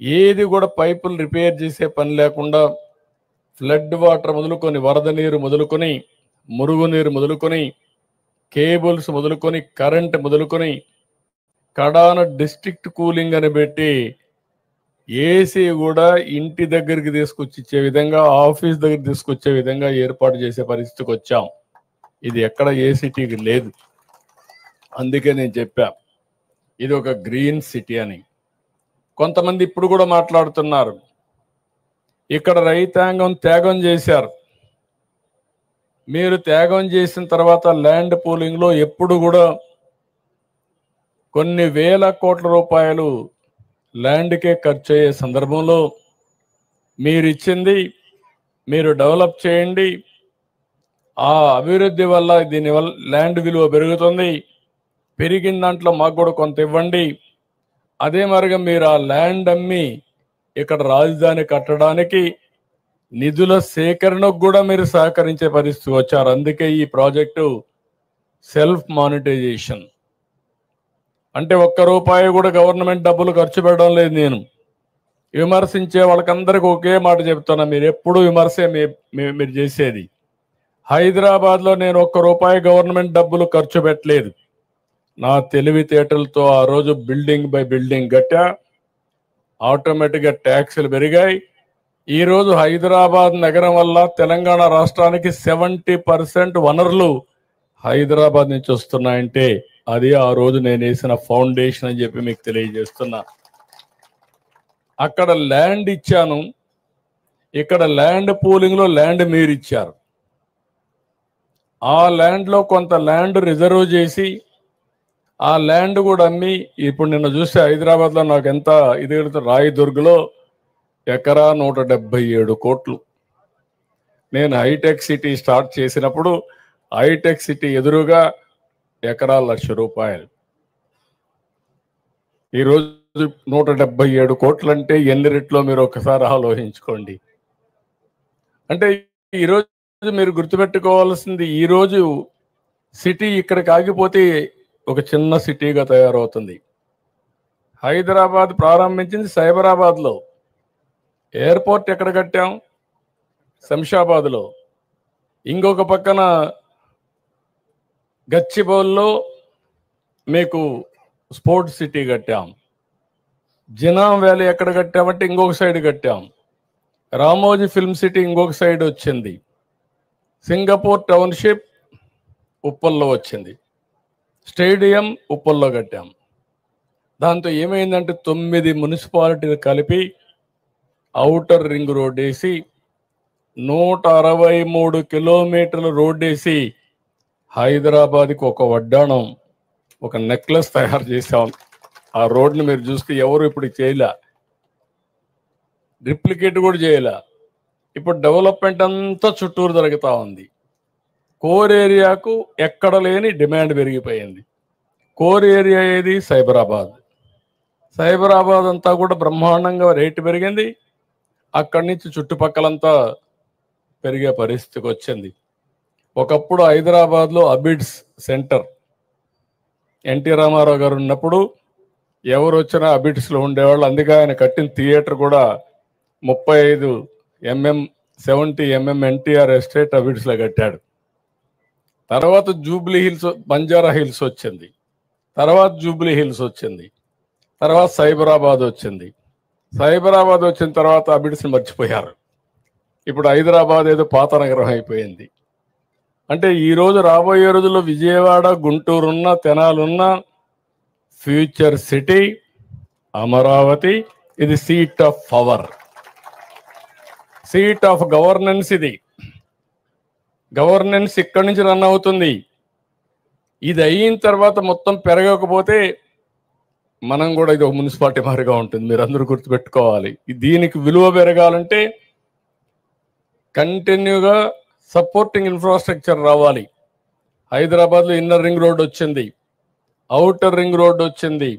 ఏది కూడా పైపులు రిపేర్ చేసే పని లేకుండా ఫ్లడ్ వాటర్ మొదలుకొని వరద నీరు మొదలుకొని మురుగునీరు మొదలుకొని కేబుల్స్ మొదలుకొని కరెంట్ మొదలుకొని కడాన డిస్ట్రిక్ట్ కూలింగ్ అని పెట్టి ఏసీ కూడా ఇంటి దగ్గరికి తీసుకొచ్చి ఇచ్చే విధంగా ఆఫీస్ దగ్గర తీసుకొచ్చే విధంగా ఏర్పాటు చేసే పరిస్థితికి వచ్చాం. ఇది ఎక్కడ ఏ సిటీకి లేదు. అందుకే నేను చెప్పా ఇది ఒక గ్రీన్ సిటీ అని. కొంతమంది ఇప్పుడు కూడా మాట్లాడుతున్నారు ఇక్కడ రైతాంగం త్యాగం చేశారు. మీరు త్యాగం చేసిన తర్వాత ల్యాండ్ పూలింగ్ లో ఎప్పుడు కూడా కొన్ని వేల కోట్ల రూపాయలు ల్యాండ్కే ఖర్చు అయ్యే సందర్భంలో మీరు ఇచ్చింది మీరు డెవలప్ చేయండి, ఆ అభివృద్ధి వల్ల దీనివల్ల ల్యాండ్ విలువ పెరుగుతుంది, పెరిగిన దాంట్లో మాకు కూడా కొంత ఇవ్వండి, అదే మరిగా మీరు ఆ ల్యాండ్ అమ్మి ఇక్కడ రాజధాని కట్టడానికి నిధుల సేకరణకు కూడా మీరు సహకరించే పరిస్థితి వచ్చారు. అందుకే ఈ ప్రాజెక్టు సెల్ఫ్ మానిటైజేషన్ అంటే ఒక్క రూపాయి కూడా గవర్నమెంట్ డబ్బులు ఖర్చు పెట్టడం లేదు. నేను విమర్శించే వాళ్ళకందరికీ ఒకే మాట చెప్తున్నా, మీరు ఎప్పుడు విమర్శే మీరు చేసేది. హైదరాబాద్లో నేను ఒక్క రూపాయి గవర్నమెంట్ డబ్బులు ఖర్చు పెట్టలేదు. నా తెలివితేటలతో ఆ రోజు బిల్డింగ్ బై బిల్డింగ్ కట్టా, ఆటోమేటిక్గా ట్యాక్సులు పెరిగాయి. ఈరోజు హైదరాబాద్ నగరం వల్ల తెలంగాణ రాష్ట్రానికి 70% వనరులు హైదరాబాద్ నుంచి వస్తున్నాయంటే అది ఆ రోజు నేను వేసిన ఫౌండేషన్ అని చెప్పి మీకు తెలియజేస్తున్నా. అక్కడ ల్యాండ్ ఇచ్చాను, ఇక్కడ ల్యాండ్ పూలింగ్ లో ల్యాండ్ మీరు ఇచ్చారు. ఆ ల్యాండ్ లో కొంత ల్యాండ్ రిజర్వ్ చేసి ఆ ల్యాండ్ కూడా అమ్మి ఇప్పుడు నిన్న చూస్తే హైదరాబాద్ లో నాకు ఎంత ఇది రాయదుర్గ్లో ఎకరా 177 కోట్లు. నేను హైటెక్ సిటీ స్టార్ట్ చేసినప్పుడు హైటెక్ సిటీ ఎదురుగా ఎకరా 1,00,000 రూపాయలు. ఈరోజు 177 కోట్లు అంటే ఎన్ని రెట్లో మీరు ఒకసారి ఆలోచించుకోండి. అంటే ఈరోజు మీరు గుర్తుపెట్టుకోవాల్సింది, ఈరోజు సిటీ ఇక్కడికి ఆగిపోతే ఒక చిన్న సిటీగా తయారవుతుంది. హైదరాబాద్ ప్రారంభించింది సైబరాబాద్లో, ఎయిర్పోర్ట్ ఎక్కడ కట్టాం శంషాబాద్లో, ఇంకొక పక్కన గచ్చిబౌల్లో మీకు స్పోర్ట్స్ సిటీ కట్టాం, జినాం వ్యాలీ ఎక్కడ కట్టామంటే ఇంకొక సైడ్ కట్టాం, రామోజీ ఫిల్మ్ సిటీ ఇంకొక సైడ్ వచ్చింది, సింగపూర్ టౌన్షిప్ ఉప్పల్లో వచ్చింది, స్టేడియం ఉప్పల్లో కట్టాం. దాంతో ఏమైందంటే 9 మున్సిపాలిటీలు కలిపి ఔటర్ రింగ్ రోడ్ వేసి 163 కిలోమీటర్ల రోడ్ వేసి హైదరాబాద్కి ఒక వడ్డాణం, ఒక నెక్లెస్ తయారు చేశాం. ఆ రోడ్ని మీరు చూస్తే ఎవరు ఇప్పుడు చేయలే, రిప్లికేట్ కూడా చేయలే. ఇప్పుడు డెవలప్మెంట్ అంతా చుట్టూరు జరుగుతూ ఉంది. కోర్ ఏరియాకు ఎక్కడ లేని డిమాండ్ పెరిగిపోయింది. కోర్ ఏరియా ఏది సైబరాబాద్. సైబరాబాద్ అంతా కూడా బ్రహ్మాండంగా రేటు పెరిగింది. అక్కడి నుంచి చుట్టుపక్కలంతా పెరిగే పరిస్థితికి వచ్చింది. ఒకప్పుడు హైదరాబాద్లో అబిడ్స్ సెంటర్ ఎన్టీ రామారావు గారు ఉన్నప్పుడు ఎవరు వచ్చినా అబిడ్స్లో ఉండేవాళ్ళు. అందుకే ఆయన కట్టిన థియేటర్ కూడా 35 mm 70 mm ఎన్టీఆర్ ఎస్టేట్ అబిడ్స్లో కట్టాడు. తర్వాత జూబ్లీ హిల్స్, బంజారా హిల్స్ వచ్చింది, తర్వాత జూబ్లీ హిల్స్ వచ్చింది, తర్వాత సైబరాబాద్ వచ్చింది. సైబరాబాద్ వచ్చిన తర్వాత అబిడ్స్ని మర్చిపోయారు. ఇప్పుడు హైదరాబాద్ ఏదో పాత నగరం అయిపోయింది. అంటే ఈరోజు రాబోయే రోజుల్లో విజయవాడ, గుంటూరున్న, తెనాలున్న ఫ్యూచర్ సిటీ అమరావతి. ఇది seat of power, seat of governance. ఇది గవర్నెన్స్ ఇక్కడి నుంచి రన్ అవుతుంది. ఇది అయిన తర్వాత మొత్తం పెరగకపోతే మనం కూడా ఇది ఒక మున్సిపాలిటీ మారిగా ఉంటుంది. మీరు అందరూ గుర్తుపెట్టుకోవాలి. దీనికి విలువ పెరగాలంటే కంటిన్యూగా సపోర్టింగ్ ఇన్ఫ్రాస్ట్రక్చర్ రావాలి. హైదరాబాద్లో ఇన్నర్ రింగ్ రోడ్ వచ్చింది, ఔటర్ రింగ్ రోడ్ వచ్చింది,